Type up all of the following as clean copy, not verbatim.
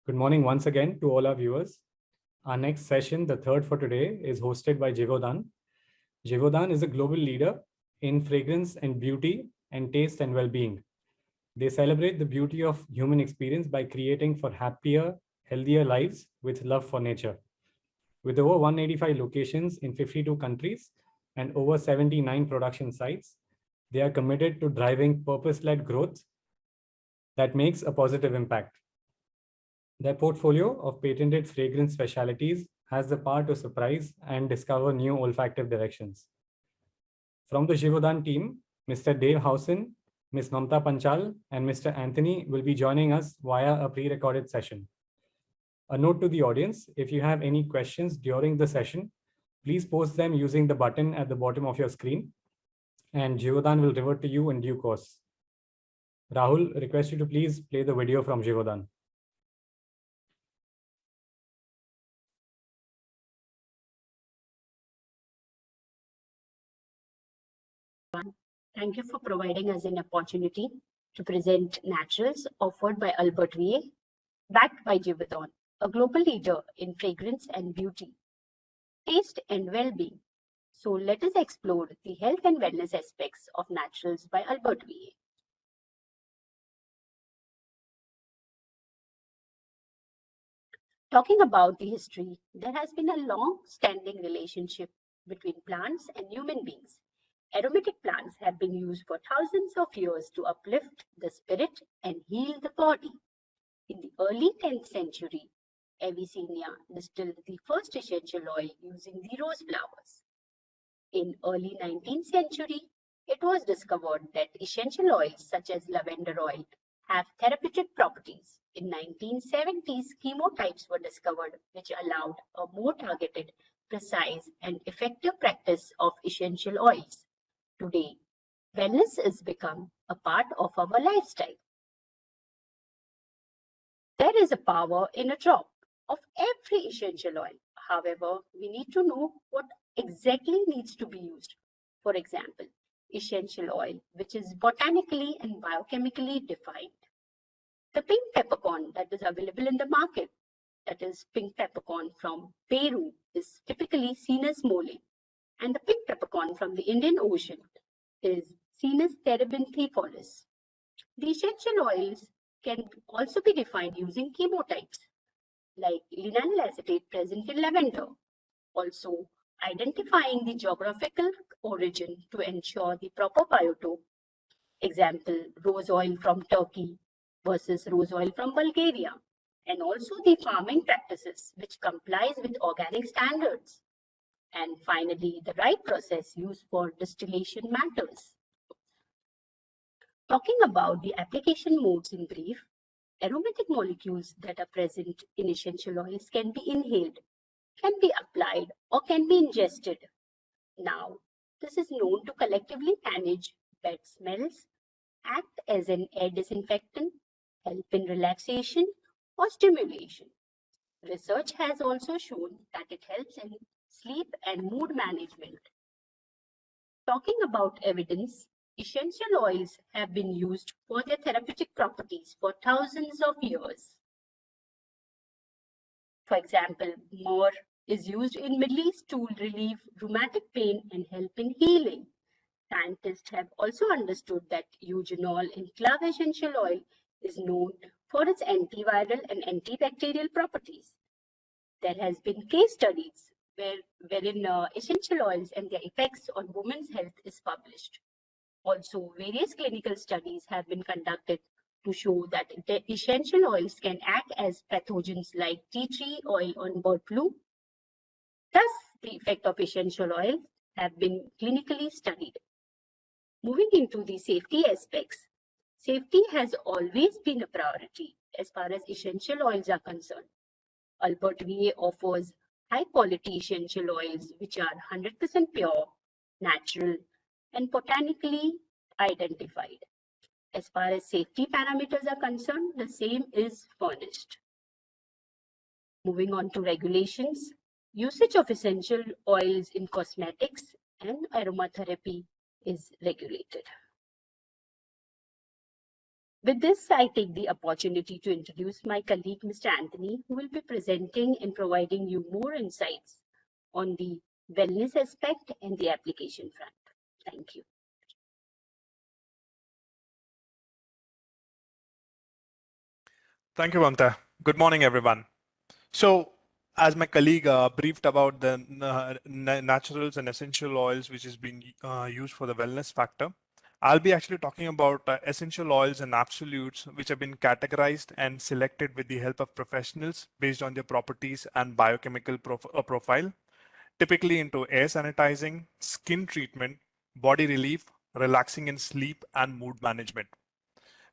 Good morning once again to all our viewers. Our next session, the third for today, is hosted by Givaudan. Givaudan is a global leader in fragrance and beauty and taste and well-being. They celebrate the beauty of human experience by creating for happier, healthier lives with love for nature. With over 185 locations in 52 countries and over 79 production sites, they are committed to driving purpose-led growth that makes a positive impact. Their portfolio of patented fragrance specialties has the power to surprise and discover new olfactive directions. From the Givaudan team, Mr. Dave Housen, Ms. Mamta Panchal, and Mr. Anthony will be joining us via a pre-recorded session. A note to the audience, if you have any questions during the session, please post them using the button at the bottom of your screen, and Givaudan will revert to you in due course. Rahul, request you to please play the video from Givaudan. Thank you for providing us an opportunity to present naturals offered by Albert Vie, backed by Givaudan, a global leader in fragrance and beauty, taste and well-being. So let us explore the health and wellness aspects of naturals by Albert Vie. Talking about the history, there has been a long-standing relationship between plants and human beings. Aromatic plants have been used for thousands of years to uplift the spirit and heal the body. In the early 10th century, Avicenna distilled the first essential oil using the rose flowers. In early 19th century, it was discovered that essential oils such as lavender oil have therapeutic properties. In 1970s, chemotypes were discovered which allowed a more targeted, precise, and effective practice of essential oils. Today, wellness has become a part of our lifestyle. There is a power in a drop of every essential oil. However, we need to know what exactly needs to be used. For example, essential oil, which is botanically and biochemically defined. The pink peppercorn that is available in the market, that is pink peppercorn from Peru, is typically seen as mole, and the pink peppercorn from the Indian Ocean is seen as terebinthifolis. The essential oils can also be defined using chemotypes, like linalool acetate present in lavender. Also, identifying the geographical origin to ensure the proper biotope. Example, rose oil from Turkey versus rose oil from Bulgaria. And also the farming practices which complies with organic standards. And finally, the right process used for distillation matters. Talking about the application modes in brief, aromatic molecules that are present in essential oils can be inhaled, can be applied, or can be ingested. Now, this is known to collectively manage bad smells, act as an air disinfectant, help in relaxation or stimulation. Research has also shown that it helps in sleep and mood management. Talking about evidence, essential oils have been used for their therapeutic properties for thousands of years. For example, myrrh is used in Middle East to relieve rheumatic pain and help in healing. Scientists have also understood that eugenol in clove essential oil is known for its antiviral and antibacterial properties. There has been case studies wherein essential oils and their effects on women's health is published. Also, various clinical studies have been conducted to show that the essential oils can act as pathogens like tea tree oil on bird flu. Thus, the effect of essential oils have been clinically studied. Moving into the safety aspects, safety has always been a priority as far as essential oils are concerned. Albert Vie offers high-quality essential oils which are 100% pure, natural, and botanically identified. As far as safety parameters are concerned, the same is furnished. Moving on to regulations, usage of essential oils in cosmetics and aromatherapy is regulated. With this, I take the opportunity to introduce my colleague, Mr. Anthony, who will be presenting and providing you more insights on the wellness aspect and the application front. Thank you. Thank you, Mamta. Good morning, everyone. So, as my colleague briefed about the naturals and essential oils which is being used for the wellness factor, I'll be actually talking about essential oils and absolutes which have been categorized and selected with the help of professionals based on their properties and biochemical profile, typically into air sanitizing, skin treatment, body relief, relaxing in sleep, and mood management.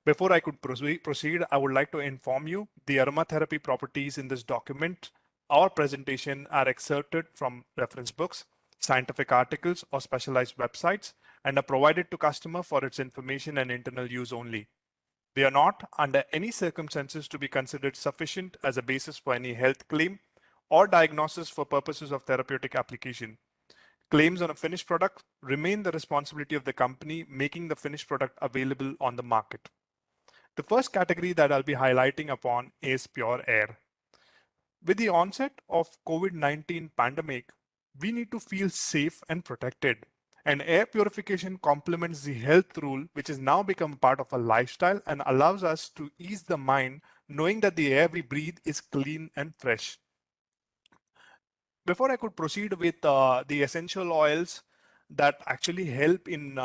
Before I could proceed, I would like to inform you the aromatherapy properties in this document or presentation are excerpted from reference books, scientific articles, or specialized websites and are provided to customer for its information and internal use only. They are not under any circumstances to be considered sufficient as a basis for any health claim or diagnosis for purposes of therapeutic application. Claims on a finished product remain the responsibility of the company making the finished product available on the market. The first category that I'll be highlighting upon is pure air. With the onset of COVID-19 pandemic, we need to feel safe and protected. And air purification complements the health rule, which has now become part of our lifestyle and allows us to ease the mind knowing that the air we breathe is clean and fresh. Before I could proceed with the essential oils that actually help in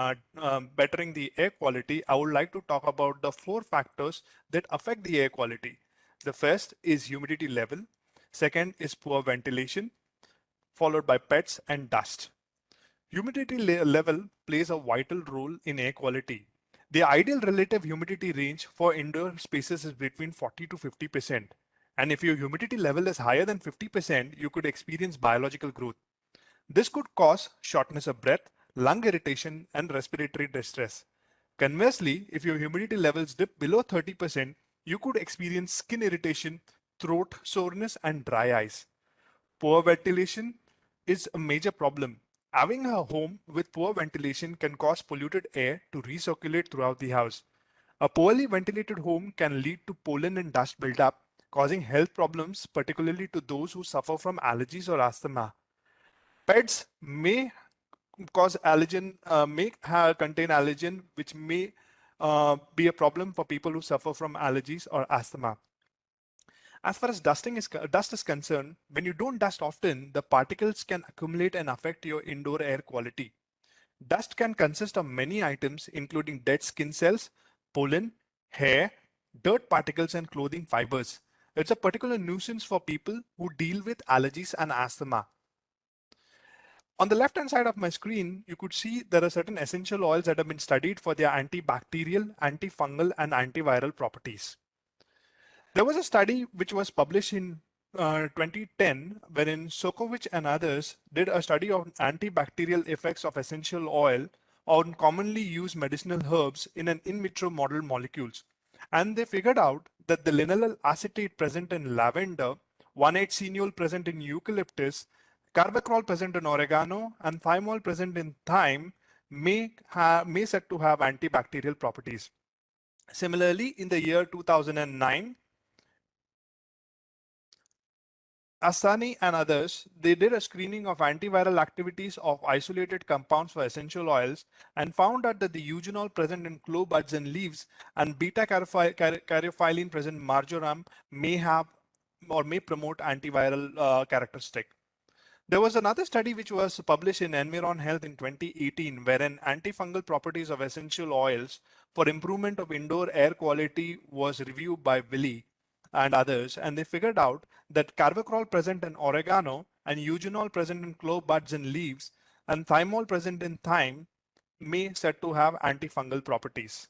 bettering the air quality, I would like to talk about the 4 factors that affect the air quality. The first is humidity level. Second is poor ventilation, followed by pets and dust. Humidity level plays a vital role in air quality. The ideal relative humidity range for indoor spaces is between 40 to 50%. And if your humidity level is higher than 50%, you could experience biological growth. This could cause shortness of breath, lung irritation, and respiratory distress. Conversely, if your humidity levels dip below 30%, you could experience skin irritation, throat soreness, and dry eyes. Poor ventilation is a major problem. Having a home with poor ventilation can cause polluted air to recirculate throughout the house. A poorly ventilated home can lead to pollen and dust buildup, causing health problems, particularly to those who suffer from allergies or asthma. Pets may cause allergen, contain allergen, which may be a problem for people who suffer from allergies or asthma. As far as dust is concerned, when you don't dust often, the particles can accumulate and affect your indoor air quality. Dust can consist of many items, including dead skin cells, pollen, hair, dirt particles, and clothing fibers. It's a particular nuisance for people who deal with allergies and asthma. On the left-hand side of my screen, you could see there are certain essential oils that have been studied for their antibacterial, antifungal, and antiviral properties. There was a study which was published in 2010, wherein Sokovich and others did a study of antibacterial effects of essential oil on commonly used medicinal herbs in an in vitro model molecules. And they figured out that the lineal acetate present in lavender, 1,8-cineol present in eucalyptus, carvacrol present in oregano, and thymol present in thyme may said to have antibacterial properties. Similarly, in the year 2009, Asani and others, they did a screening of antiviral activities of isolated compounds for essential oils and found out that the eugenol present in clove buds and leaves and beta-caryophyllene present in marjoram may have or may promote antiviral characteristic. There was another study which was published in Environ Health in 2018, wherein antifungal properties of essential oils for improvement of indoor air quality was reviewed by Willie and others, and they figured out that carvacrol present in oregano and eugenol present in clove buds and leaves and thymol present in thyme may said to have antifungal properties.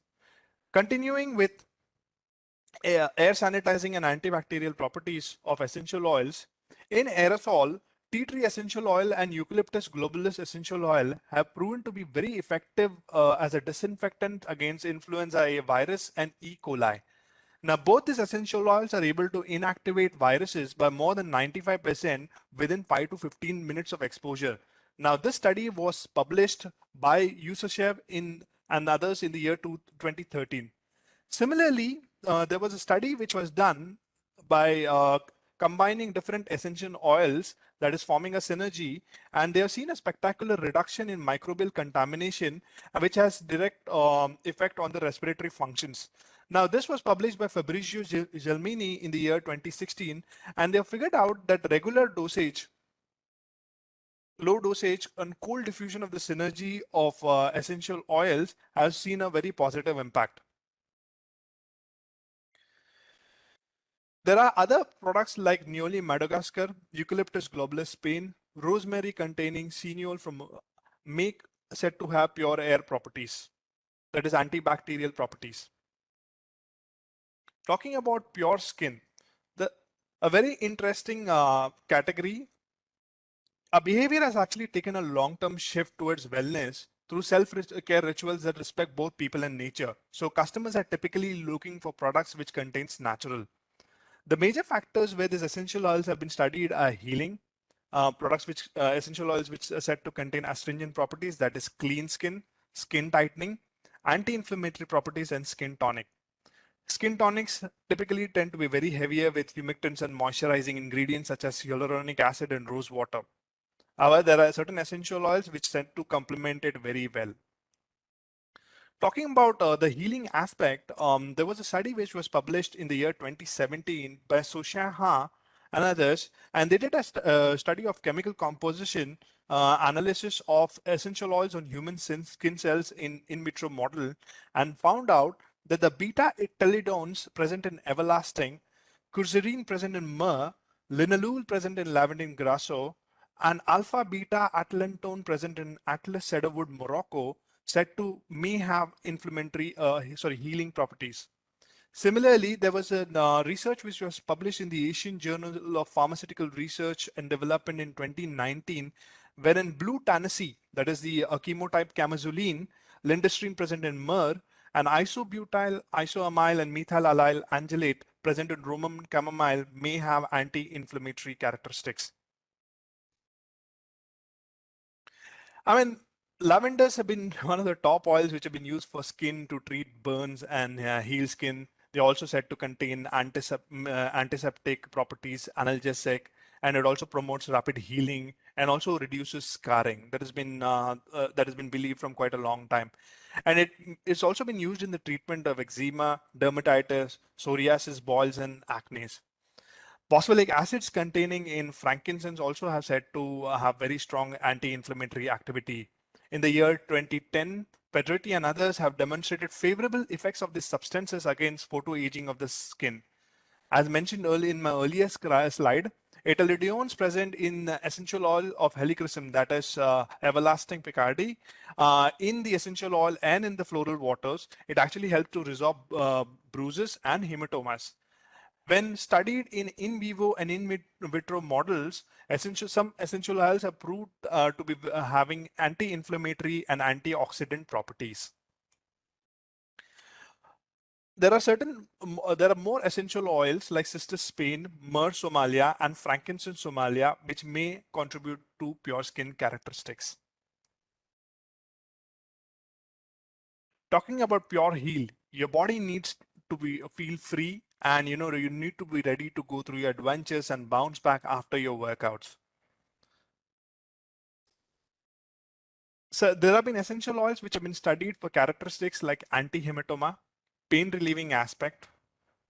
Continuing with air sanitizing and antibacterial properties of essential oils, in aerosol, tea tree essential oil and eucalyptus globulus essential oil have proven to be very effective as a disinfectant against influenza A virus and E. coli. Now, both these essential oils are able to inactivate viruses by more than 95% within 5 to 15 minutes of exposure. Now, this study was published by Yusashev and others in the year 2013. Similarly, there was a study which was done by combining different essential oils that is forming a synergy, and they have seen a spectacular reduction in microbial contamination, which has direct effect on the respiratory functions. Now, this was published by Fabrizio Gelmini in the year 2016, and they have figured out that regular dosage, low dosage and cold diffusion of the synergy of essential oils has seen a very positive impact. There are other products like Neoli Madagascar, Eucalyptus globulus Spain, rosemary containing cineol from make said to have pure air properties, that is antibacterial properties. Talking about pure skin, a very interesting category. Our behavior has actually taken a long-term shift towards wellness through self-care rituals that respect both people and nature. So customers are typically looking for products which contains natural. The major factors where these essential oils have been studied are healing, products which essential oils which are said to contain astringent properties, that is clean skin, skin tightening, anti-inflammatory properties, and skin tonic. Skin tonics typically tend to be very heavier with humectants and moisturizing ingredients such as hyaluronic acid and rose water. However, there are certain essential oils which tend to complement it very well. Talking about the healing aspect, there was a study which was published in the year 2017 by Soshan Ha and others, and they did a study of chemical composition analysis of essential oils on human skin cells in vitro model, and found out that the beta ethylenones present in everlasting, curcumin present in myrrh, linalool present in lavender grasso, and alpha beta atlanetone present in Atlas cedarwood Morocco said to may have healing properties. Similarly, there was a research which was published in the Asian Journal of Pharmaceutical Research and Development in 2019, wherein blue tannessee, that is the chemotype camazoline, lindestrine present in myrrh, and isobutyl, isoamyl, and methyl allyl angelate present in Roman chamomile may have anti-inflammatory characteristics. I mean, lavenders have been one of the top oils which have been used for skin to treat burns and heal skin. They also said to contain antiseptic properties, analgesic, and it also promotes rapid healing and also reduces scarring. That has been believed from quite a long time, and it's also been used in the treatment of eczema, dermatitis, psoriasis, boils, and acne. Phospholic acids containing in frankincense also have said to have very strong anti-inflammatory activity. In the year 2010, Pedretti and others have demonstrated favorable effects of these substances against photoaging of the skin. As mentioned earlier in my earlier slide, etolidiones present in essential oil of helichrysum, that is everlasting picardy, in the essential oil and in the floral waters, it actually helps to resolve bruises and hematomas. When studied in vivo and in vitro models, some essential oils are proved to be having anti-inflammatory and antioxidant properties. There are more essential oils like Sister Spain, Myrrh Somalia, and Frankincense Somalia, which may contribute to pure skin characteristics. Talking about pure heal, your body needs to feel free, and you need to be ready to go through your adventures and bounce back after your workouts. So there have been essential oils which have been studied for characteristics like anti-hematoma, pain relieving aspect,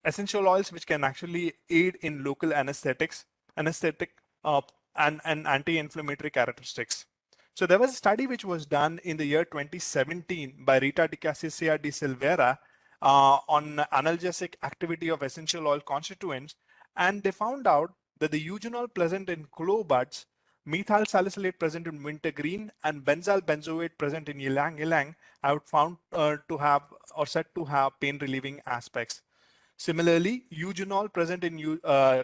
essential oils which can actually aid in local anesthetic uh, and anti-inflammatory characteristics. So there was a study which was done in the year 2017 by Rita Di Cassia di Silveira on analgesic activity of essential oil constituents, and they found out that the eugenol present in clove buds, methyl salicylate present in wintergreen, and benzyl benzoate present in ylang ylang have found to have or said to have pain relieving aspects. Similarly, eugenol present in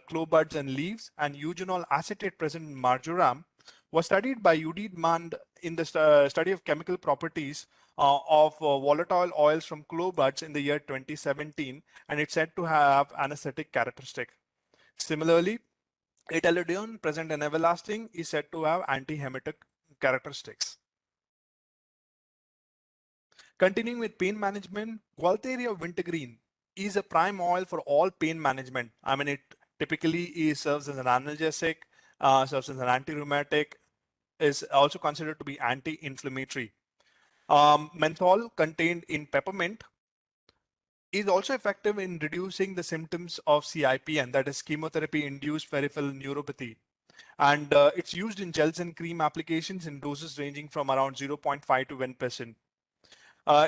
clove buds and leaves and eugenol acetate present in marjoram was studied by Judith Mand in the study of chemical properties of volatile oils from clove buds in the year 2017, and it's said to have anesthetic characteristic. Similarly, etolidone present in everlasting is said to have antiemetic characteristics. Continuing with pain management, Gualtheria wintergreen is a prime oil for all pain management. I mean, it typically serves as an analgesic, serves as an anti-rheumatic, is also considered to be anti-inflammatory. Menthol contained in peppermint is also effective in reducing the symptoms of CIPN, that is chemotherapy-induced peripheral neuropathy. And it's used in gels and cream applications in doses ranging from around 0.5 to 1%.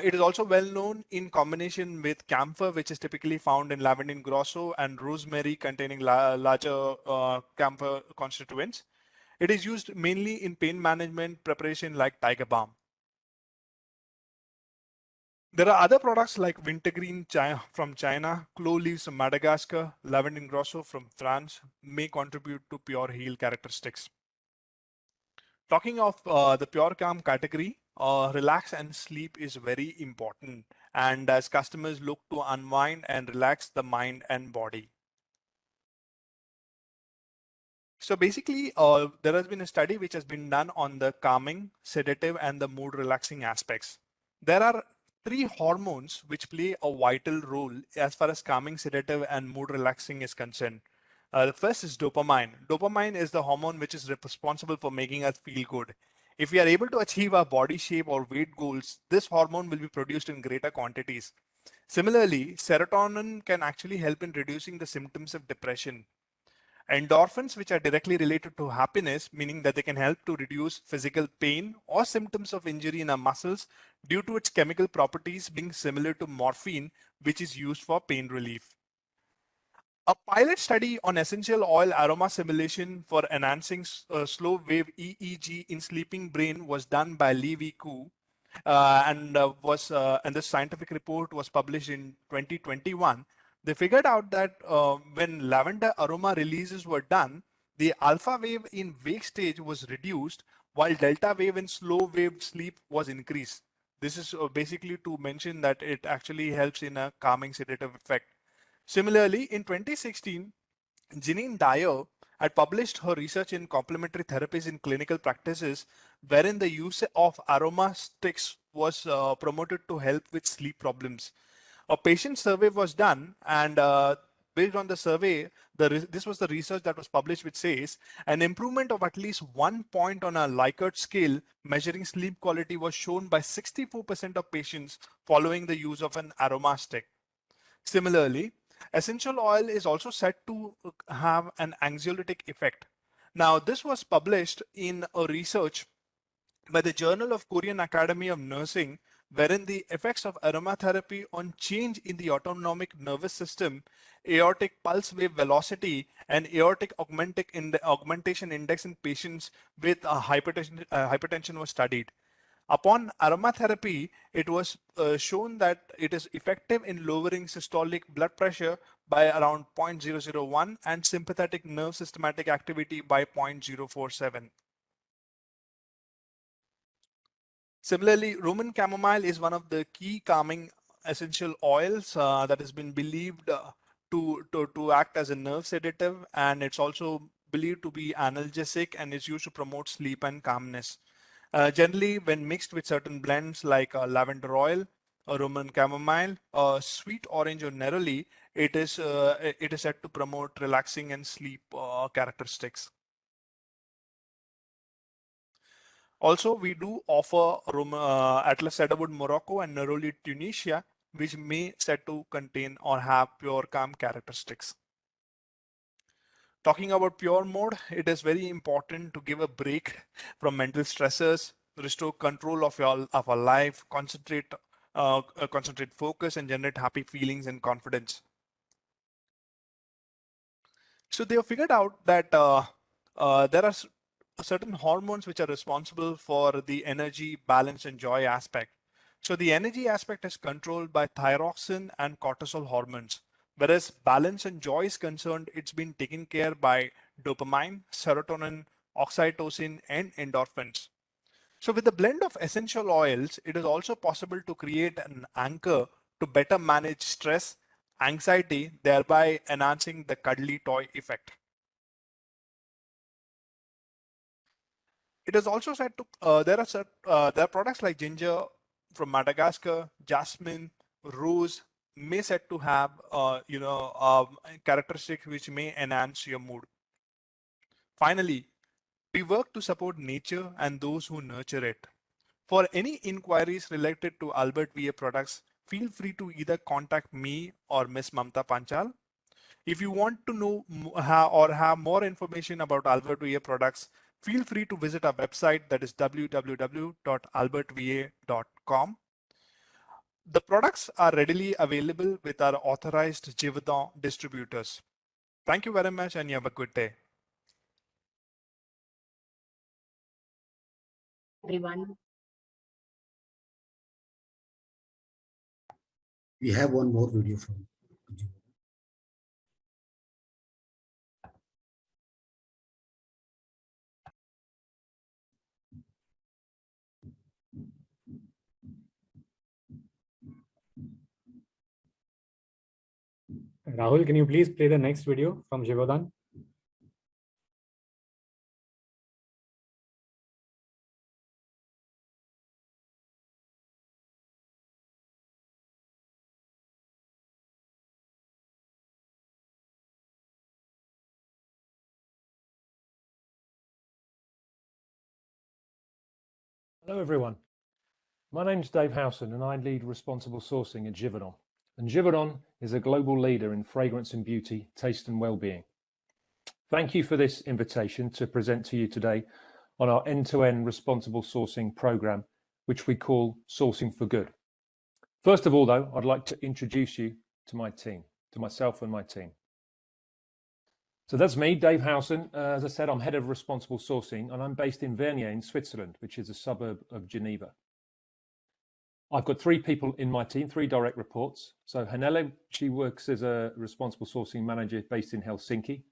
It is also well known in combination with camphor, which is typically found in lavandin grosso, and rosemary containing larger camphor constituents. It is used mainly in pain management preparation like tiger balm. There are other products like wintergreen from China, clove leaves from Madagascar, lavandin grosso from France may contribute to pure heal characteristics. Talking of the pure calm category, relax and sleep is very important, and as customers look to unwind and relax the mind and body. So basically, there has been a study which has been done on the calming, sedative, and the mood relaxing aspects. There are three hormones which play a vital role as far as calming, sedative, and mood relaxing is concerned. The first is dopamine. Dopamine is the hormone which is responsible for making us feel good. If we are able to achieve our body shape or weight goals, this hormone will be produced in greater quantities. Similarly, serotonin can actually help in reducing the symptoms of depression. Endorphins, which are directly related to happiness, meaning that they can help to reduce physical pain or symptoms of injury in our muscles due to its chemical properties being similar to morphine, which is used for pain relief. A pilot study on essential oil aroma simulation for enhancing slow wave EEG in sleeping brain was done by Li Wei Ku, and this scientific report was published in 2021. They figured out that when lavender aroma releases were done, the alpha wave in wake stage was reduced, while delta wave in slow wave sleep was increased. This is basically to mention that it actually helps in a calming sedative effect. Similarly, in 2016, Janine Dyer had published her research in complementary therapies in clinical practices, wherein the use of aroma sticks was promoted to help with sleep problems. A patient survey was done, and based on the survey, this was the research that was published, which says an improvement of at least 1 point on a Likert scale measuring sleep quality was shown by 64% of patients following the use of an aroma stick. Similarly, essential oil is also said to have an anxiolytic effect. Now, this was published in a research by the Journal of Korean Academy of Nursing, wherein the effects of aromatherapy on change in the autonomic nervous system, aortic pulse wave velocity, and aortic augmentation index in patients with hypertension was studied. Upon aromatherapy, it was shown that it is effective in lowering systolic blood pressure by around 0.001 and sympathetic nerve systematic activity by 0.047. Similarly, Roman chamomile is one of the key calming essential oils that has been believed to act as a nerve sedative, and it's also believed to be analgesic and is used to promote sleep and calmness. Generally, when mixed with certain blends like lavender oil, or Roman chamomile, sweet orange, or neroli, it is said to promote relaxing and sleep characteristics. Also, we do offer Atlas cedarwood Morocco and Neroli Tunisia, which may said to contain or have pure calm characteristics. Talking about pure mode, it is very important to give a break from mental stressors, restore control of our life, concentrate focus, and generate happy feelings and confidence. So they have figured out that there are certain hormones which are responsible for the energy, balance, and joy aspect. So the energy aspect is controlled by thyroxine and cortisol hormones, whereas balance and joy is concerned, it's been taken care by dopamine, serotonin, oxytocin, and endorphins. So with the blend of essential oils, it is also possible to create an anchor to better manage stress, anxiety, thereby enhancing the cuddly toy effect. It is also said to there are products like ginger from Madagascar, jasmine, rose, may set to have, characteristics which may enhance your mood. Finally, we work to support nature and those who nurture it. For any inquiries related to Albert VA products, feel free to either contact me or Miss Mamta Panchal. If you want to know or have more information about Albert VA products, feel free to visit our website, that is www.albertva.com. The products are readily available with our authorized Givaudan distributors. Thank you very much and you have a good day. Everyone. We have one more video from Rahul, can you please play the next video from Givaudan? Hello everyone, my name's Dave Howson and I lead Responsible Sourcing at Givaudan. And Givaudan is a global leader in fragrance and beauty, taste and well-being. Thank you for this invitation to present to you today on our end-to-end responsible sourcing program, which we call Sourcing for Good. First of all though, I'd like to introduce you to my team, to myself and my team. So that's me, Dave Howson. As I said, I'm head of responsible sourcing and I'm based in Vernier in Switzerland, which is a suburb of Geneva. I've got 3 people in my team, 3 direct reports. So Hanele, she works as a responsible sourcing manager based in Helsinki.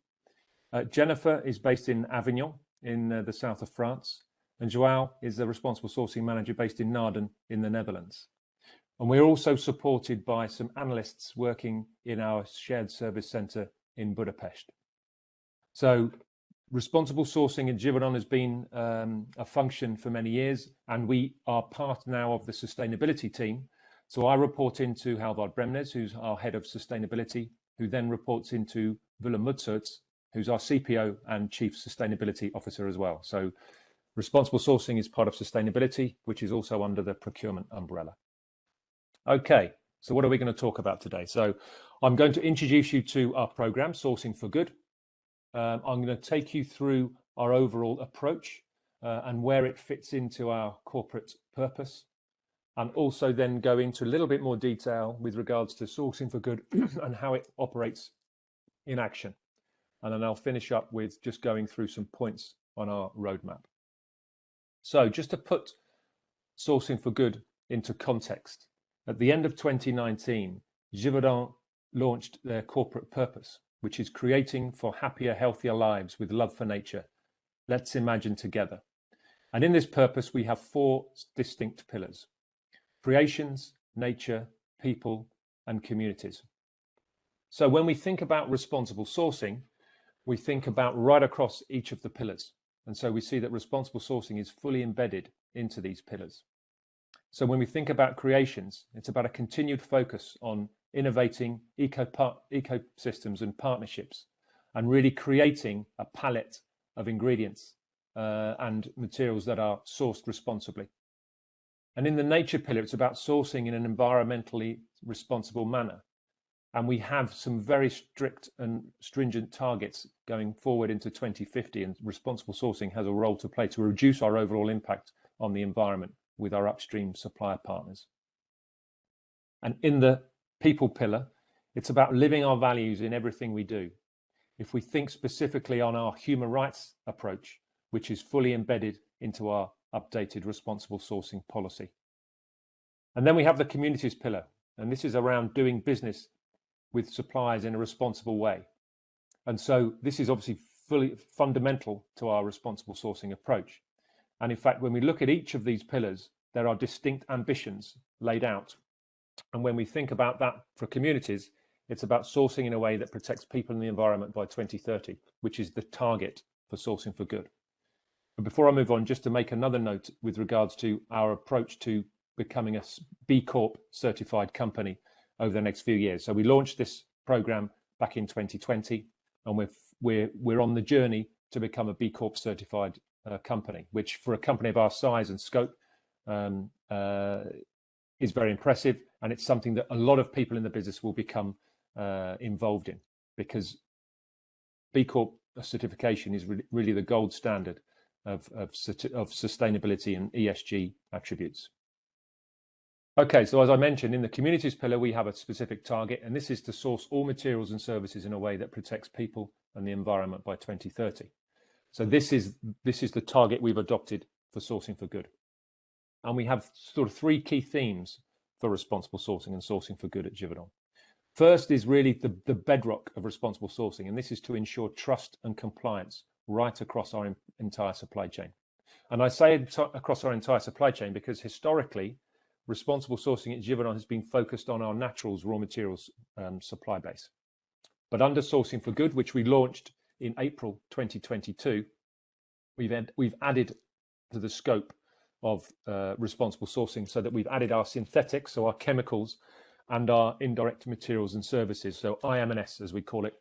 Jennifer is based in Avignon in the south of France. And Joao is the responsible sourcing manager based in Naarden in the Netherlands. And we're also supported by some analysts working in our shared service center in Budapest. So responsible sourcing at Givaudan has been a function for many years, and we are part now of the sustainability team. So I report into Halvard Bremnes, who's our head of sustainability, who then reports into Willem Mutserts, who's our CPO and chief sustainability officer as well. So responsible sourcing is part of sustainability, which is also under the procurement umbrella. Okay, so what are we going to talk about today? So I'm going to introduce you to our program, Sourcing for Good. I'm going to take you through our overall approach and where it fits into our corporate purpose, and also then go into a little bit more detail with regards to Sourcing for Good and how it operates in action. And then I'll finish up with just going through some points on our roadmap. So just to put Sourcing for Good into context, at the end of 2019, Givaudan launched their corporate purpose, which is creating for happier, healthier lives with love for nature. Let's imagine together. And in this purpose, we have 4 distinct pillars: creations, nature, people, and communities. So when we think about responsible sourcing, we think about right across each of the pillars. And so we see that responsible sourcing is fully embedded into these pillars. So when we think about creations, it's about a continued focus on innovating ecosystems and partnerships, and really creating a palette of ingredients and materials that are sourced responsibly. And in the nature pillar, it's about sourcing in an environmentally responsible manner. And we have some very strict and stringent targets going forward into 2050, and responsible sourcing has a role to play to reduce our overall impact on the environment with our upstream supplier partners. And in the people pillar, it's about living our values in everything we do. If we think specifically on our human rights approach, which is fully embedded into our updated responsible sourcing policy. And then we have the communities pillar, and this is around doing business with suppliers in a responsible way. And so this is obviously fully fundamental to our responsible sourcing approach. And in fact, when we look at each of these pillars, there are distinct ambitions laid out. And when we think about that for communities, it's about sourcing in a way that protects people and the environment by 2030, which is the target for Sourcing for Good. But before I move on, just to make another note with regards to our approach to becoming a B Corp certified company, over the next few years. So we launched this program back in 2020, and we're on the journey to become a B Corp certified company, which for a company of our size and scope is very impressive, and it's something that a lot of people in the business will become involved in, because B Corp certification is really the gold standard of sustainability and ESG attributes. Okay, so as I mentioned, in the communities pillar, we have a specific target, and this is to source all materials and services in a way that protects people and the environment by 2030. So this is the target we've adopted for Sourcing for Good. And we have sort of three key themes for responsible sourcing and Sourcing for Good at Givaudan. First is really the bedrock of responsible sourcing, and this is to ensure trust and compliance right across our entire supply chain. And I say across our entire supply chain because historically, responsible sourcing at Givaudan has been focused on our naturals raw materials supply base. But under Sourcing for Good, which we launched in April 2022, we've added to the scope of responsible sourcing, so that we've added our synthetics, so our chemicals, and our indirect materials and services, so IM&S as we call it,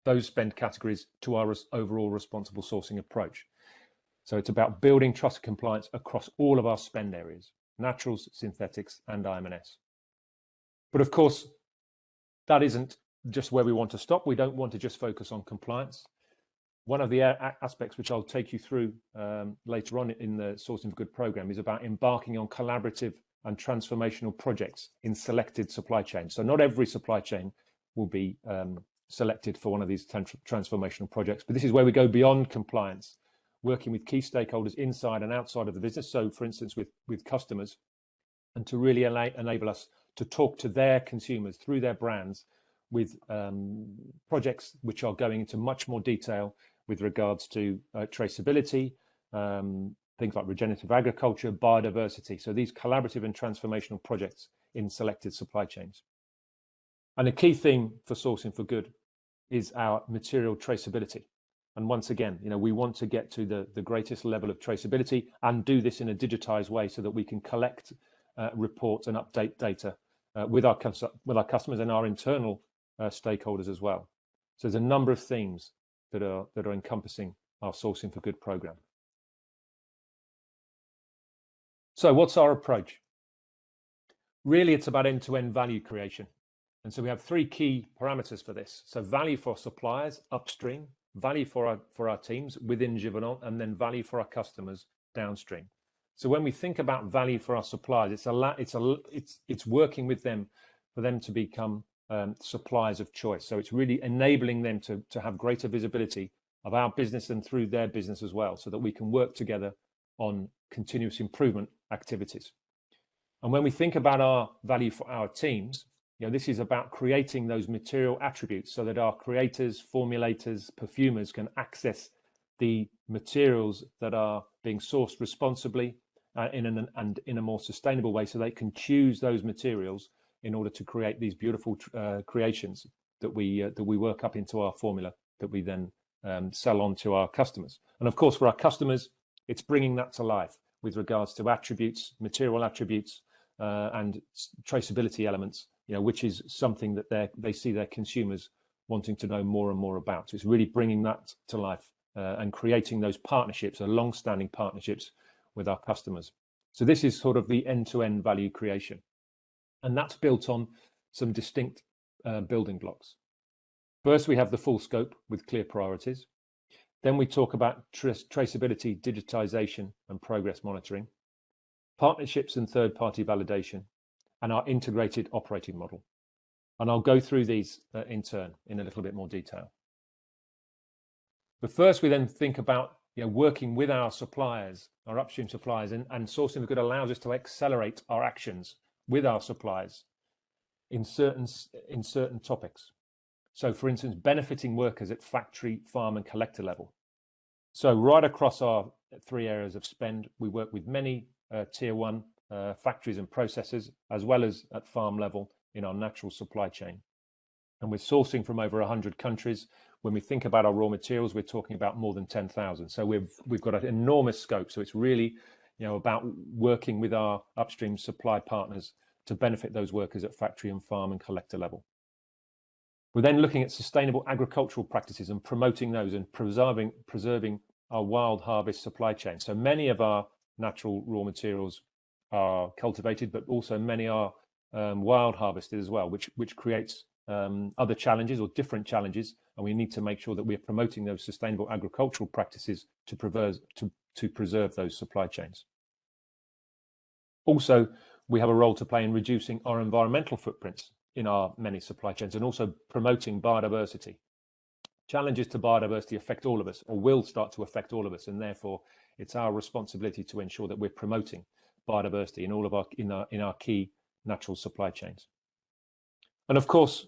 those spend categories to our overall responsible sourcing approach. So it's about building trust and compliance across all of our spend areas: naturals, synthetics, and IM&S. But of course, that isn't just where we want to stop. We don't want to just focus on compliance. One of the aspects which I'll take you through later on in the Sourcing for Good program is about embarking on collaborative and transformational projects in selected supply chains. So not every supply chain will be selected for one of these transformational projects, but this is where we go beyond compliance, working with key stakeholders inside and outside of the business. So for instance, with customers, and to really enable us to talk to their consumers through their brands with projects which are going into much more detail with regards to traceability, things like regenerative agriculture, biodiversity. So these collaborative and transformational projects in selected supply chains. And a key theme for Sourcing for Good is our material traceability. And once again, we want to get to the greatest level of traceability and do this in a digitized way so that we can collect reports and update data with our customers and our internal stakeholders as well. So there's a number of themes that are encompassing our Sourcing for Good program. So what's our approach? Really, it's about end-to-end value creation. And so we have three key parameters for this. So value for suppliers upstream, value for our teams within Givaudan, and then value for our customers downstream. So when we think about value for our suppliers, it's working with them for them to become suppliers of choice. So it's really enabling them to have greater visibility of our business and through their business as well, so that we can work together on continuous improvement activities. And when we think about our value for our teams, this is about creating those material attributes so that our creators, formulators, perfumers can access the materials that are being sourced responsibly in a more sustainable way, so they can choose those materials in order to create these beautiful creations that we work up into our formula that we then sell on to our customers. And of course, for our customers, it's bringing that to life with regards to attributes, material attributes, and traceability elements, which is something that they see their consumers wanting to know more and more about. So it's really bringing that to life and creating those partnerships, long-standing partnerships with our customers. So this is sort of the end-to-end value creation. And that's built on some distinct building blocks. First, we have the full scope with clear priorities. Then we talk about traceability, digitization, and progress monitoring, partnerships and third-party validation, and our integrated operating model. And I'll go through these in turn in a little bit more detail. But first, we then think about working with our suppliers, our upstream suppliers, and Sourcing for Good allows us to accelerate our actions with our suppliers in certain topics. So for instance, benefiting workers at factory, farm, and collector level. So right across our three areas of spend, we work with many tier one factories and processors, as well as at farm level in our natural supply chain. And we're sourcing from over 100 countries. When we think about our raw materials, we're talking about more than 10,000. So we've got an enormous scope. So it's really about working with our upstream supply partners to benefit those workers at factory and farm and collector level. We're then looking at sustainable agricultural practices and promoting those and preserving our wild harvest supply chain. So many of our natural raw materials are cultivated, but also many are wild harvested as well, which creates other challenges or different challenges, and we need to make sure that we're promoting those sustainable agricultural practices to preserve those supply chains. Also, we have a role to play in reducing our environmental footprints in our many supply chains and also promoting biodiversity. Challenges to biodiversity affect all of us, or will start to affect all of us, and therefore it's our responsibility to ensure that we're promoting biodiversity in all of our key natural supply chains. And of course,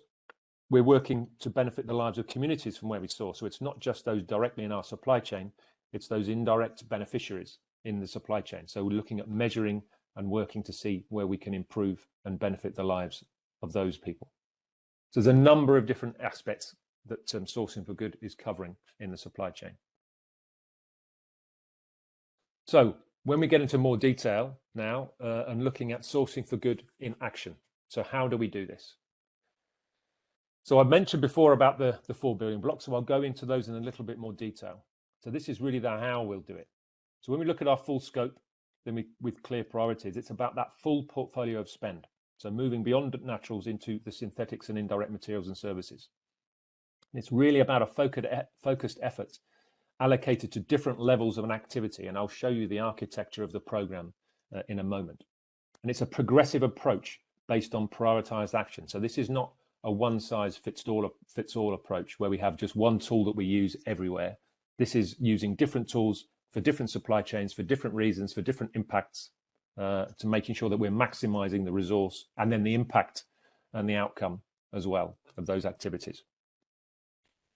we're working to benefit the lives of communities from where we source. So it's not just those directly in our supply chain, it's those indirect beneficiaries in the supply chain. So we're looking at measuring and working to see where we can improve and benefit the lives of those people. So there's a number of different aspects that Sourcing for Good is covering in the supply chain. So when we get into more detail now and looking at Sourcing for Good in action, so how do we do this? So I mentioned before about the 4 building blocks, so I'll go into those in a little bit more detail. So this is really the how we'll do it. So when we look at our full scope, then with clear priorities, it's about that full portfolio of spend. So moving beyond naturals into the synthetics and indirect materials and services. It's really about a focused effort allocated to different levels of an activity, and I'll show you the architecture of the program in a moment. And it's a progressive approach based on prioritized action. So this is not a one-size-fits-all approach where we have just one tool that we use everywhere. This is using different tools for different supply chains, for different reasons, for different impacts, to making sure that we're maximizing the resource and then the impact and the outcome as well of those activities.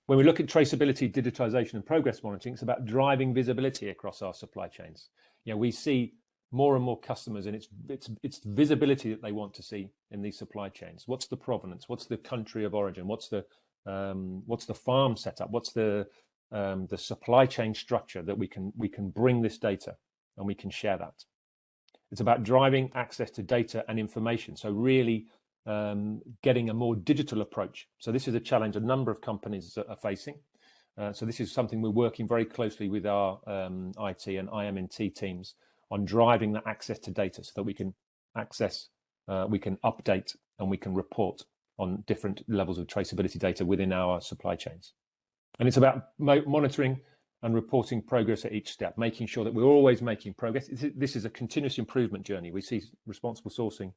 When we look at traceability, digitization, and progress monitoring, it's about driving visibility across our supply chains. You know, we see more and more customers, and it's visibility that they want to see in these supply chains. What's the provenance? What's the country of origin? What's the farm setup? What's the supply chain structure that we can bring this data and we can share that. It's about driving access to data and information. So really getting a more digital approach. So this is a challenge a number of companies are facing. So this is something we're working very closely with our IT and IM&T teams on driving that access to data so that we can access, we can update, and we can report on different levels of traceability data within our supply chains. And it's about monitoring and reporting progress at each step, making sure that we're always making progress. This is a continuous improvement journey. We see responsible sourcing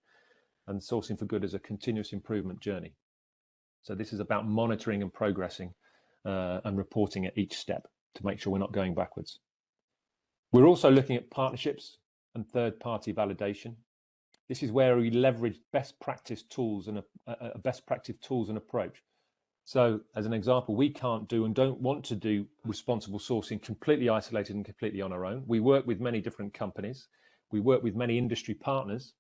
and Sourcing for Good as a continuous improvement journey. So this is about monitoring and progressing and reporting at each step to make sure we're not going backwards. We're also looking at partnerships and third-party validation. This is where we leverage best practice tools and a best practice tools and approach. So as an example, we can't do and don't want to do responsible sourcing completely isolated and completely on our own. We work with many different companies. We work with many industry partners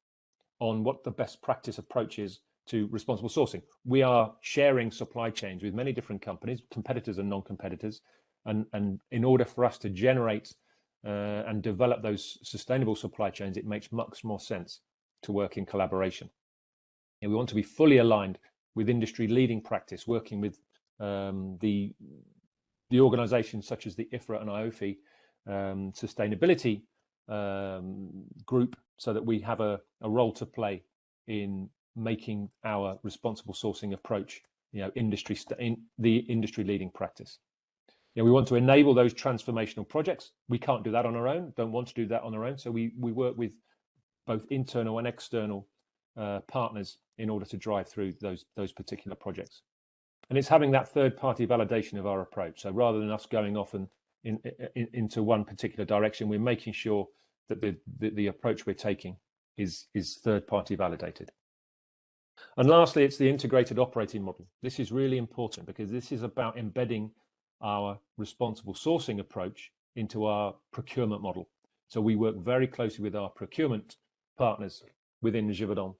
on what the best practice approach is to responsible sourcing. We are sharing supply chains with many different companies, competitors and non-competitors. And in order for us to generate and develop those sustainable supply chains, it makes much more sense to work in collaboration. And we want to be fully aligned with industry leading practice, working with the organizations such as the IFRA and IOFI sustainability group, so that we have a role to play in making our responsible sourcing approach, the industry leading practice. We want to enable those transformational projects. We can't do that on our own, don't want to do that on our own. So we work with both internal and external partners in order to drive through those particular projects. And it's having that third-party validation of our approach. So rather than us going off and into one particular direction, we're making sure that the approach we're taking is third-party validated. And lastly, it's the integrated operating model. This is really important because this is about embedding our responsible sourcing approach into our procurement model. So we work very closely with our procurement partners within Givaudan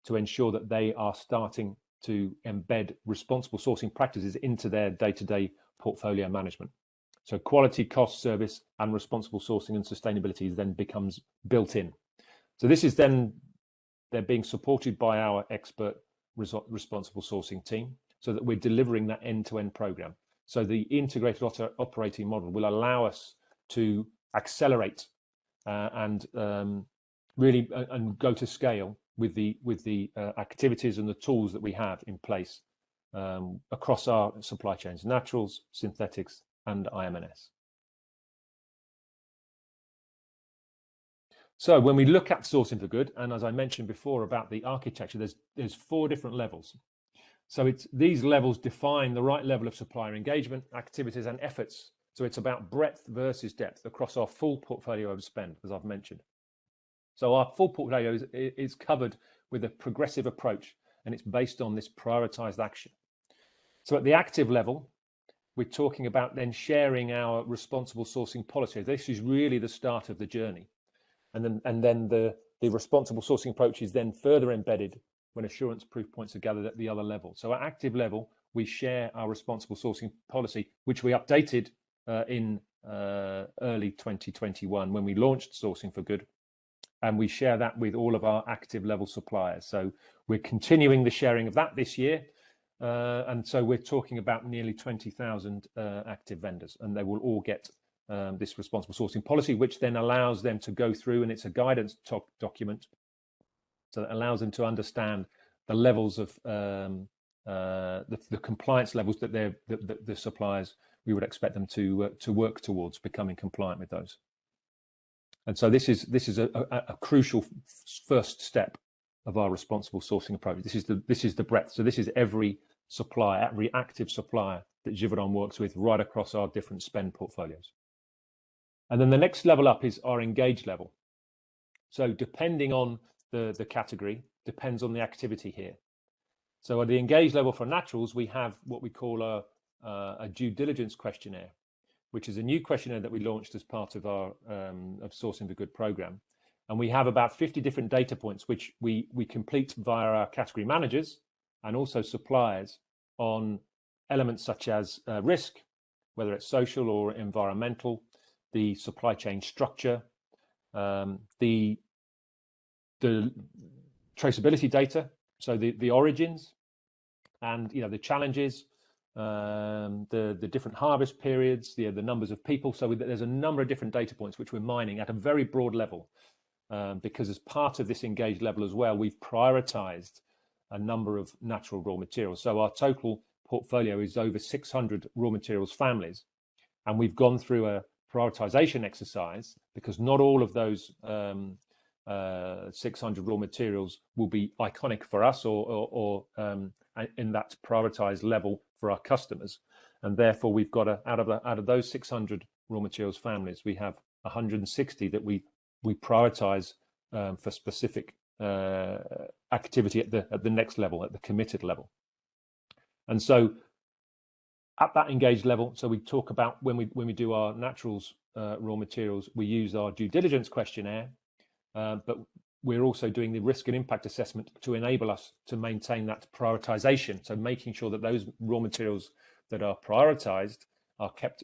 to ensure that they are starting to embed responsible sourcing practices into their day-to-day portfolio management. So quality, cost, service, and responsible sourcing and sustainability then becomes built in. So this is then they're being supported by our expert responsible sourcing team, so that we're delivering that end-to-end program. So the integrated operating model will allow us to accelerate and really go to scale with the activities and the tools that we have in place across our supply chains, naturals, synthetics, and IM&S. So when we look at sourcing for good, and as I mentioned before about the architecture, there's 4 different levels. So these levels define the right level of supplier engagement, activities, and efforts. So it's about breadth versus depth across our full portfolio of spend, as I've mentioned. So our full portfolio is covered with a progressive approach, and it's based on this prioritized action. So at the active level, we're talking about then sharing our responsible sourcing policy. This is really the start of the journey. And then the responsible sourcing approach is then further embedded when assurance proof points are gathered at the other level. So at active level, we share our responsible sourcing policy, which we updated in early 2021 when we launched Sourcing for Good. And we share that with all of our active level suppliers. So we're continuing the sharing of that this year. And so we're talking about nearly 20,000 active vendors, and they will all get this responsible sourcing policy, which then allows them to go through, and it's a guidance document. So it allows them to understand the levels of the compliance levels that the suppliers, we would expect them to work towards becoming compliant with those. And so this is a crucial first step of our responsible sourcing approach. This is the breadth. So this is every supplier, every active supplier that Givaudan works with right across our different spend portfolios. And then the next level up is our engaged level. So depending on the category, depends on the activity here. So at the engaged level for naturals, we have what we call a due diligence questionnaire, which is a new questionnaire that we launched as part of our of Sourcing for Good program. And we have about 50 different data points, which we complete via our category managers and also suppliers on elements such as risk, whether it's social or environmental, the supply chain structure, the traceability data, so the origins, and the challenges, the different harvest periods, the numbers of people. So there's a number of different data points which we're mining at a very broad level, because as part of this engaged level as well, we've prioritized a number of natural raw materials. So our total portfolio is over 600 raw materials families, and we've gone through a prioritization exercise because not all of those 600 raw materials will be iconic for us or in that prioritized level for our customers, and therefore we've got out of those 600 raw materials families, we have 160 that we prioritize for specific activity at the next level, at the committed level. And so at that engaged level, so we talk about when we do our naturals raw materials, we use our due diligence questionnaire, but we're also doing the risk and impact assessment to enable us to maintain that prioritization. So making sure that those raw materials that are prioritized are kept,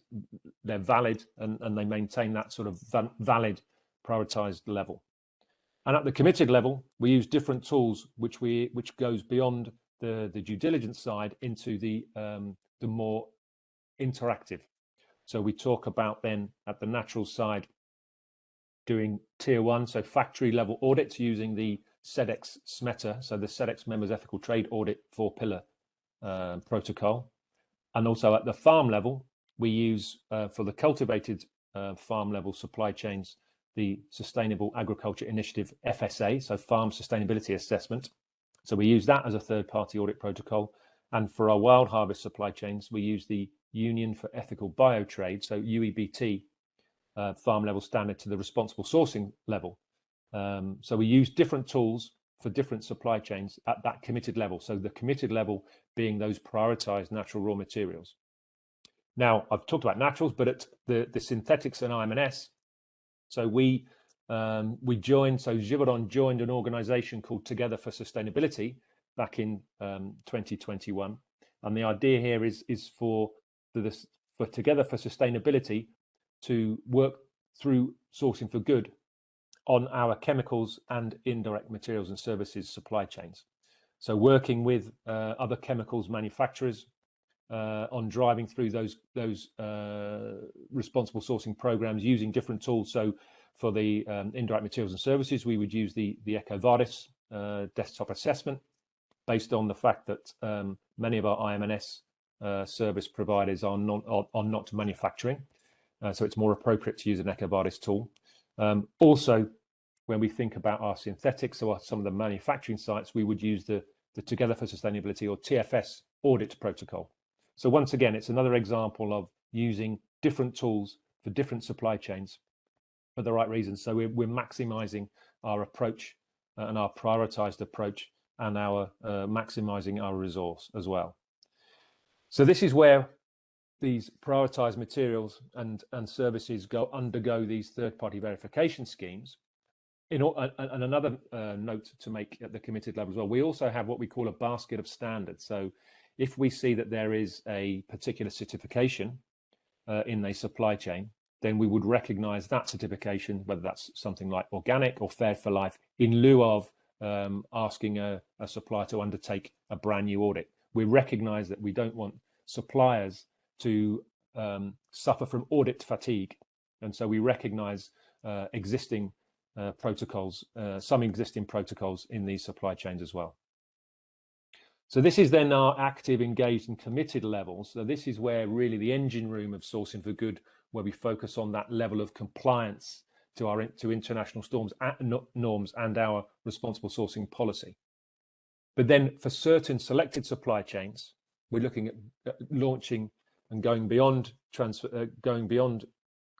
they're valid, and they maintain that sort of valid prioritized level. And at the committed level, we use different tools which goes beyond the due diligence side into the more interactive. So we talk about then at the natural side doing tier 1, so factory level audits using the SEDEX SMETA, so the SEDEX Members Ethical Trade Audit 4-pillar protocol. And also at the farm level, we use for the cultivated farm level supply chains, the Sustainable Agriculture Initiative FSA, so Farm Sustainability Assessment. So we use that as a third-party audit protocol. And for our wild harvest supply chains, we use the Union for Ethical Biotrade, so UEBT, farm level standard to the responsible sourcing level. So we use different tools for different supply chains at that committed level. So the committed level being those prioritized natural raw materials. Now, I've talked about naturals, but at the synthetics and IM&S, so we joined, so Givaudan joined an organization called Together for Sustainability back in 2021. And the idea here is for Together for Sustainability to work through Sourcing for Good on our chemicals and indirect materials and services supply chains. So working with other chemicals manufacturers on driving through those responsible sourcing programs using different tools. So for the indirect materials and services, we would use the EcoVadis desktop assessment, based on the fact that many of our IM&S service providers are not manufacturing. So it's more appropriate to use an EcoVadis tool. Also, when we think about our synthetics, so some of the manufacturing sites, we would use the Together for Sustainability, or TFS, audit protocol. So once again, it's another example of using different tools for different supply chains for the right reasons. So we're maximizing our approach and our prioritized approach, and our maximizing our resource as well. So this is where these prioritized materials and services undergo these third-party verification schemes. And another note to make at the committed level as well, we also have what we call a basket of standards. So if we see that there is a particular certification in a supply chain, then we would recognize that certification, whether that's something like organic or fair for life, in lieu of asking a supplier to undertake a brand new audit. We recognize that we don't want suppliers to suffer from audit fatigue. And so we recognize existing protocols, some existing protocols in these supply chains as well. So this is then our active, engaged and committed levels. So this is where really the engine room of Sourcing for Good, where we focus on that level of compliance to international norms and our responsible sourcing policy. But then for certain selected supply chains, we're looking at launching and going beyond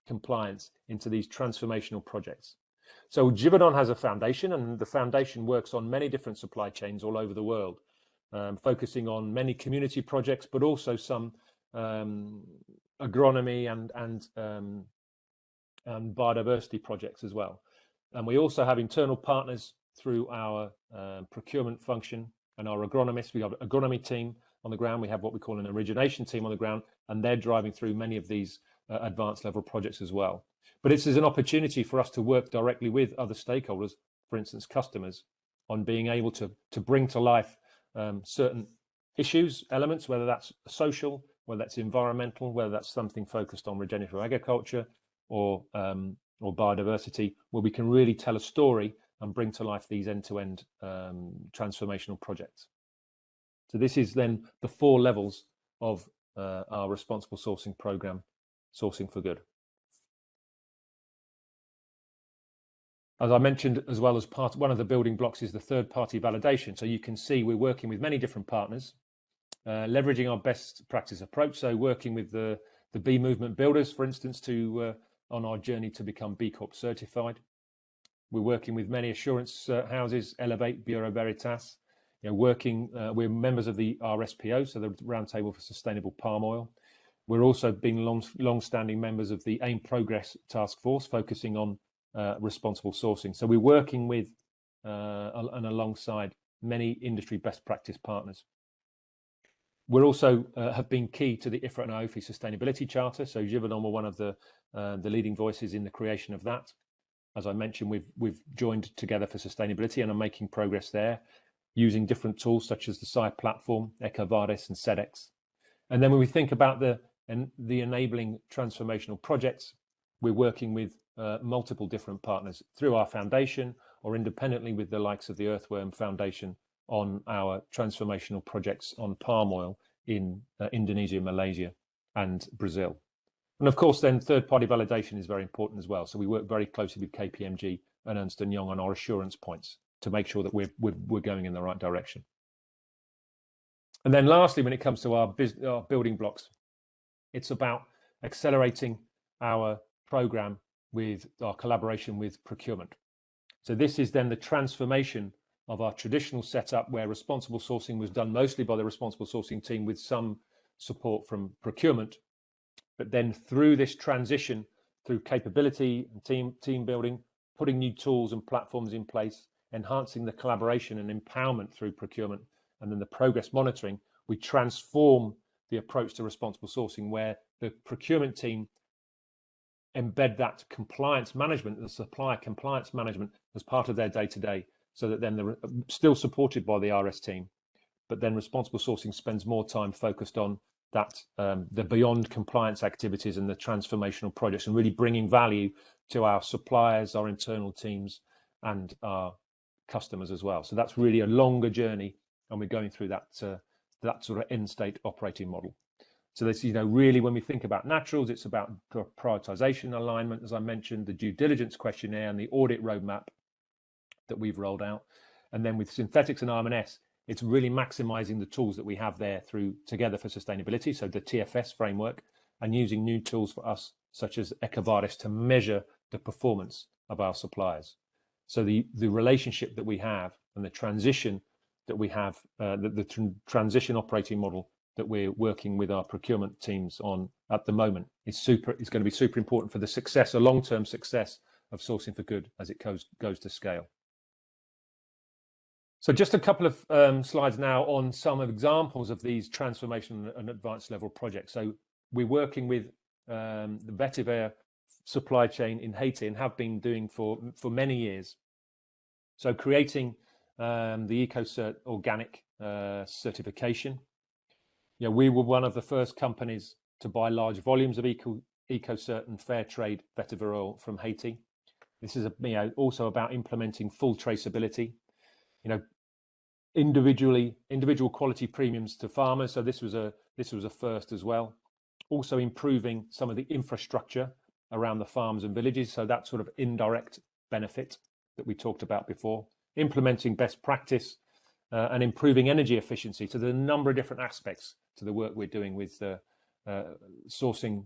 compliance into these transformational projects. So Givaudan has a foundation, and the foundation works on many different supply chains all over the world, focusing on many community projects, but also some agronomy and biodiversity projects as well. And we also have internal partners through our procurement function and our agronomists. We have an agronomy team on the ground. We have what we call an origination team on the ground, and they're driving through many of these advanced level projects as well. But it's an opportunity for us to work directly with other stakeholders, for instance, customers, on being able to bring to life certain issues, elements, whether that's social, whether that's environmental, whether that's something focused on regenerative agriculture or biodiversity, where we can really tell a story and bring to life these end-to-end transformational projects. So this is then the 4 levels of our responsible sourcing program, Sourcing for Good. As I mentioned, as well as one of the building blocks is the third-party validation. So you can see we're working with many different partners, leveraging our best practice approach. So working with the B movement builders, for instance, on our journey to become B Corp certified. We're working with many assurance houses, Elevate, Bureau Veritas. We're members of the RSPO, so the Roundtable for Sustainable Palm Oil. We're also being long-standing members of the AIM Progress Task Force, focusing on responsible sourcing. So we're working with and alongside many industry best practice partners. We're also have been key to the IFRA and IOFI Sustainability Charter. So Givaudan were one of the leading voices in the creation of that. As I mentioned, we've joined Together for Sustainability and are making progress there, using different tools such as the SCI platform, EcoVadis and SEDEX. And then when we think about the enabling transformational projects, we're working with multiple different partners through our foundation or independently with the likes of the Earthworm Foundation on our transformational projects on palm oil in Indonesia, Malaysia, and Brazil. And of course, then third-party validation is very important as well. So we work very closely with KPMG and Ernst & Young on our assurance points to make sure that we're going in the right direction. And then lastly, when it comes to our building blocks, it's about accelerating our program with our collaboration with procurement. So this is then the transformation of our traditional setup, where responsible sourcing was done mostly by the responsible sourcing team with some support from procurement. But then through this transition, through capability and team building, putting new tools and platforms in place, enhancing the collaboration and empowerment through procurement, and then the progress monitoring, we transform the approach to responsible sourcing, where the procurement team embed that compliance management, the supplier compliance management, as part of their day-to-day, so that then they're still supported by the RS team, but then responsible sourcing spends more time focused on that, the beyond compliance activities and the transformational projects, and really bringing value to our suppliers, our internal teams, and our customers as well. So that's really a longer journey, and we're going through that that sort of end state operating model. So this, really when we think about naturals, it's about prioritization alignment, as I mentioned, the due diligence questionnaire and the audit roadmap that we've rolled out. And then with synthetics and R&S, it's really maximizing the tools that we have there through Together for Sustainability, so the TFS framework, and using new tools for us, such as EcoVadis, to measure the performance of our suppliers. So the relationship that we have and the transition that we have, the transition operating model that we're working with our procurement teams on at the moment is going to be super important for the success, a long-term success of Sourcing for Good as it goes to scale. So just a couple of slides now on some examples of these transformation and advanced level projects. So we're working with the Vetiver supply chain in Haiti and have been doing for many years. So creating the EcoCert organic certification. We were one of the first companies to buy large volumes of EcoCert and fair trade vetiver oil from Haiti. This is also about implementing full traceability. Individual quality premiums to farmers. So this was a first as well. Also improving some of the infrastructure around the farms and villages. So that sort of indirect benefit that we talked about before. Implementing best practice and improving energy efficiency. So there's a number of different aspects to the work we're doing with sourcing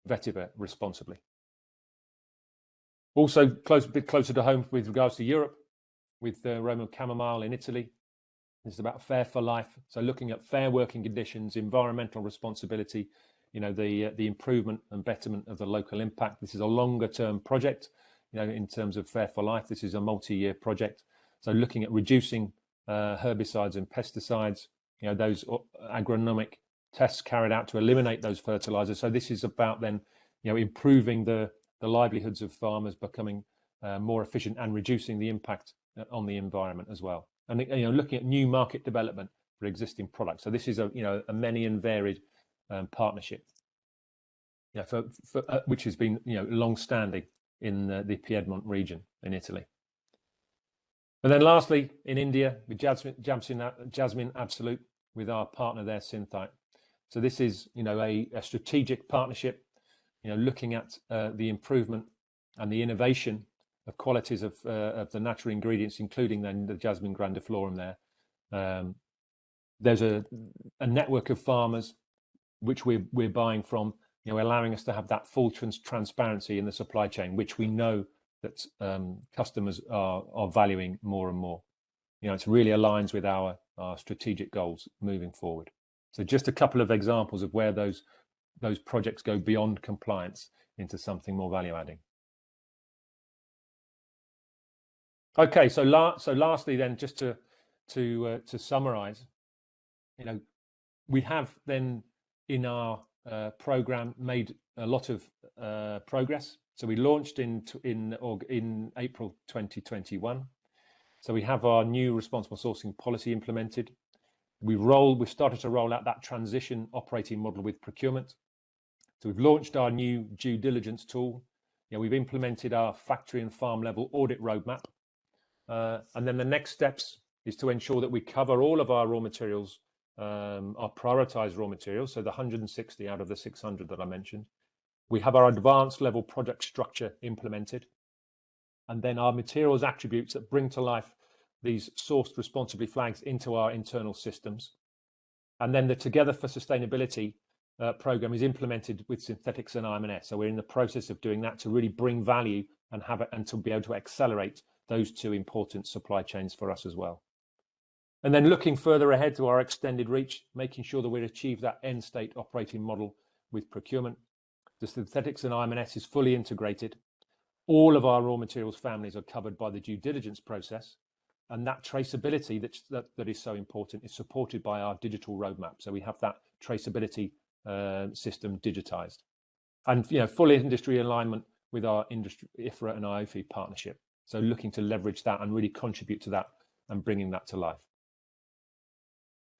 vetiver responsibly. Also a bit closer to home with regards to Europe, with Roman Chamomile in Italy. This is about fair for life. So looking at fair working conditions, environmental responsibility, the improvement and betterment of the local impact. This is a longer term project, in terms of fair for life. This is a multi-year project. So looking at reducing herbicides and pesticides, those agronomic tests carried out to eliminate those fertilizers. So this is about then, improving the livelihoods of farmers, becoming more efficient and reducing the impact on the environment as well. And looking at new market development for existing products. So this is a many and varied partnership, which has been long-standing in the Piedmont region in Italy. And then lastly, in India, with Jasmine Absolute, with our partner there, Synthite. So this is a strategic partnership, looking at the improvement and the innovation of qualities of the natural ingredients, including then the Jasmine grandiflorum there. There's a network of farmers which we're buying from, allowing us to have that full transparency in the supply chain, which we know that customers are valuing more and more. It really aligns with our strategic goals moving forward. So just a couple of examples of where those projects go beyond compliance into something more value adding. Okay, so lastly then, just to summarize, we have then in our program made a lot of progress. So we launched in April 2021. So we have our new responsible sourcing policy implemented. We've started to roll out that transition operating model with procurement. So we've launched our new due diligence tool. We've implemented our factory and farm level audit roadmap. And then the next steps is to ensure that we cover all of our raw materials, our prioritized raw materials, so the 160 out of the 600 that I mentioned. We have our advanced level project structure implemented, and then our materials attributes that bring to life these sourced responsibly flags into our internal systems. And then the Together for Sustainability program is implemented with synthetics and R&S. So we're in the process of doing that to really bring value and to be able to accelerate those two important supply chains for us as well. And then looking further ahead to our extended reach, making sure that we achieve that end state operating model with procurement. The synthetics and R&S is fully integrated. All of our raw materials families are covered by the due diligence process, and that traceability that is so important is supported by our digital roadmap. So we have that traceability system digitized. and full industry alignment with our industry IFRA and IOFI partnership. So looking to leverage that and really contribute to that and bringing that to life.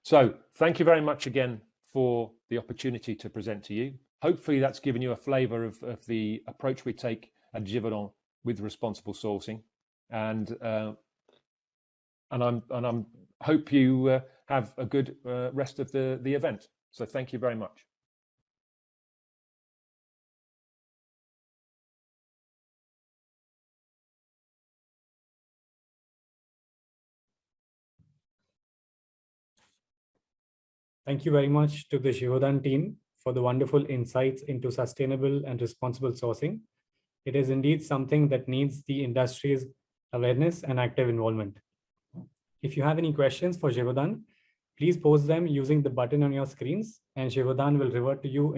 So thank you very much again for the opportunity to present to you. Hopefully that's given you a flavour of the approach we take at Givaudan with responsible sourcing, and I'm hope you have a good rest of the event. So thank you very much. Thank you very much to the Givaudan team for the wonderful insights into sustainable and responsible sourcing. It is indeed something that needs the industry's awareness and active involvement. If you have any questions for Givaudan, please post them using the button on your screens, and Givaudan will revert to you in